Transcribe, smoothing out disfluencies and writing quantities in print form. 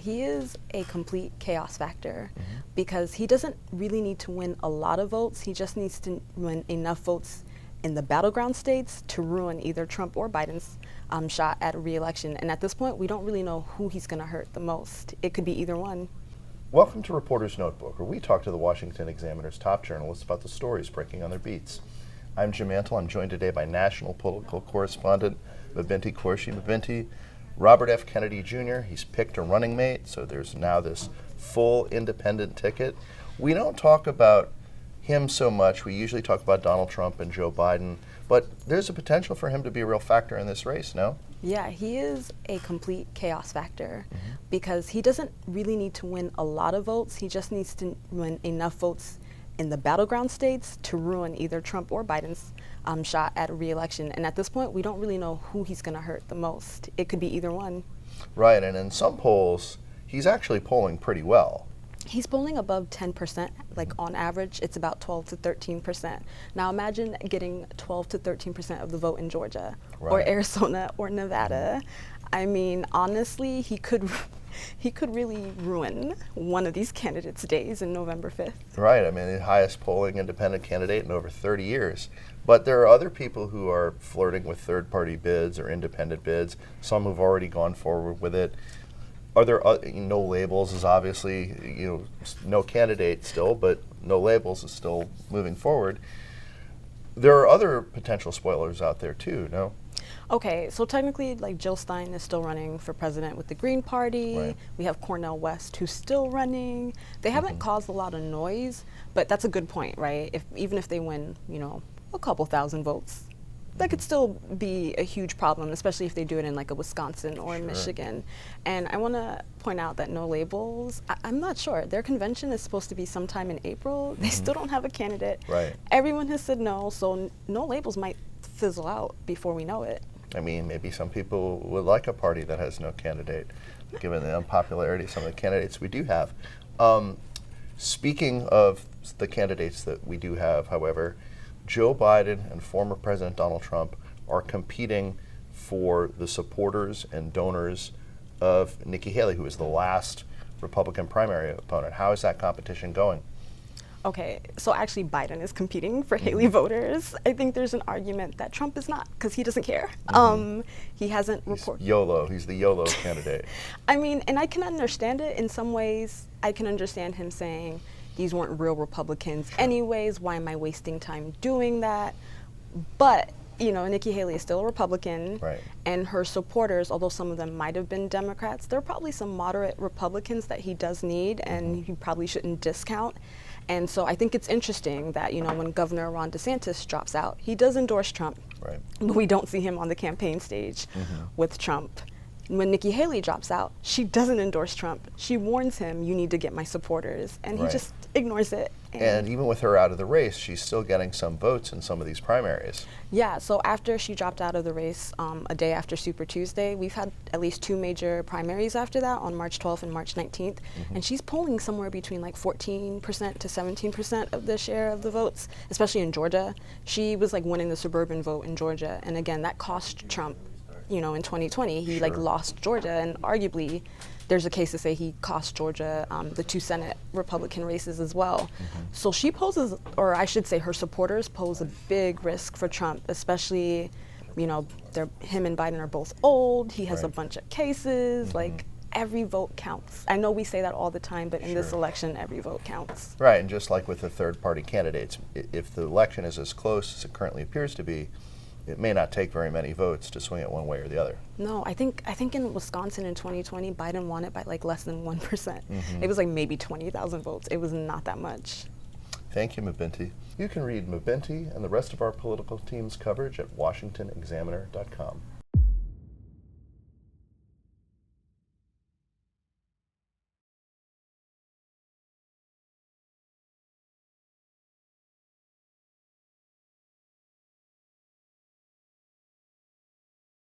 he is a complete chaos factor because he doesn't really need to win a lot of votes. He just needs to win enough votes in the battleground states to ruin either Trump or Biden's shot at a re-election. And at this point, we don't really know who he's going to hurt the most. It could be either one. Welcome to Reporter's Notebook, where we talk to the Washington Examiner's top journalists about the stories breaking on their beats. I'm Jim Antle. I'm joined today by national political correspondent Mabinty Quarshie. Mabinty, Robert F. Kennedy Jr., he's picked a running mate, so there's now this full independent ticket. We don't talk about him so much. We usually talk about Donald Trump and Joe Biden, but there's a potential for him to be a real factor in this race, no? Yeah, he is a complete chaos factor because he doesn't really need to win a lot of votes. He just needs to win enough votes in the battleground states to ruin either Trump or Biden's shot at a re-election. And at this point, we don't really know who he's going to hurt the most. It could be either one. Right, and in some polls, he's actually polling pretty well. He's polling above 10%, like on average, it's about 12 to 13%. Now imagine getting 12 to 13% of the vote in Georgia or Arizona or Nevada. I mean, honestly, he could really ruin one of these candidates' days in November 5th. Right, I mean, the highest polling independent candidate in over 30 years. But there are other people who are flirting with third-party bids or independent bids, some who've already gone forward with it. Are there no labels is obviously, no candidate still, but no labels is still moving forward. There are other potential spoilers out there too, no? Okay, so technically, like Jill Stein is still running for president with the Green Party. Right. We have Cornel West who's still running. They haven't caused a lot of noise, but that's a good point, right? Even if they win, a couple thousand votes, that could still be a huge problem, especially if they do it in like a Wisconsin or Michigan. And I want to point out that No Labels, I'm not sure. Their convention is supposed to be sometime in April. They still don't have a candidate. Right. Everyone has said no, so No Labels might fizzle out before we know it. I mean, maybe some people would like a party that has no candidate, given the unpopularity of some of the candidates we do have. Speaking of the candidates that we do have, however, Joe Biden and former President Donald Trump are competing for the supporters and donors of Nikki Haley, who is the last Republican primary opponent. How is that competition going? Okay, so actually Biden is competing for Haley voters. I think there's an argument that Trump is not, because he doesn't care. He hasn't reported. YOLO, he's the YOLO candidate. I mean, and I can understand it in some ways. I can understand him saying, these weren't real Republicans anyways, why am I wasting time doing that? But, Nikki Haley is still a Republican, and her supporters, although some of them might have been Democrats, there are probably some moderate Republicans that he does need, and he probably shouldn't discount. And so I think it's interesting that, when Governor Ron DeSantis drops out, he does endorse Trump, but we don't see him on the campaign stage with Trump. When Nikki Haley drops out, she doesn't endorse Trump. She warns him, you need to get my supporters, and he just ignores it. And even with her out of the race, she's still getting some votes in some of these primaries. Yeah, so after she dropped out of the race, a day after Super Tuesday, we've had at least two major primaries after that on March 12th and March 19th, and she's polling somewhere between like 14% to 17% of the share of the votes, especially in Georgia. She was like winning the suburban vote in Georgia, and again, that cost Trump. In 2020, he lost Georgia, and arguably there's a case to say he cost Georgia the two Senate Republican races as well. So she poses, or I should say her supporters pose a big risk for Trump, especially, him and Biden are both old, he has a bunch of cases, like every vote counts. I know we say that all the time, but in this election, every vote counts. Right, and just like with the third-party candidates, if the election is as close as it currently appears to be, it may not take very many votes to swing it one way or the other. No, I think in Wisconsin in 2020, Biden won it by like less than 1%. It was like maybe 20,000 votes. It was not that much. Thank you, Mabinty. You can read Mabinty and the rest of our political team's coverage at washingtonexaminer.com.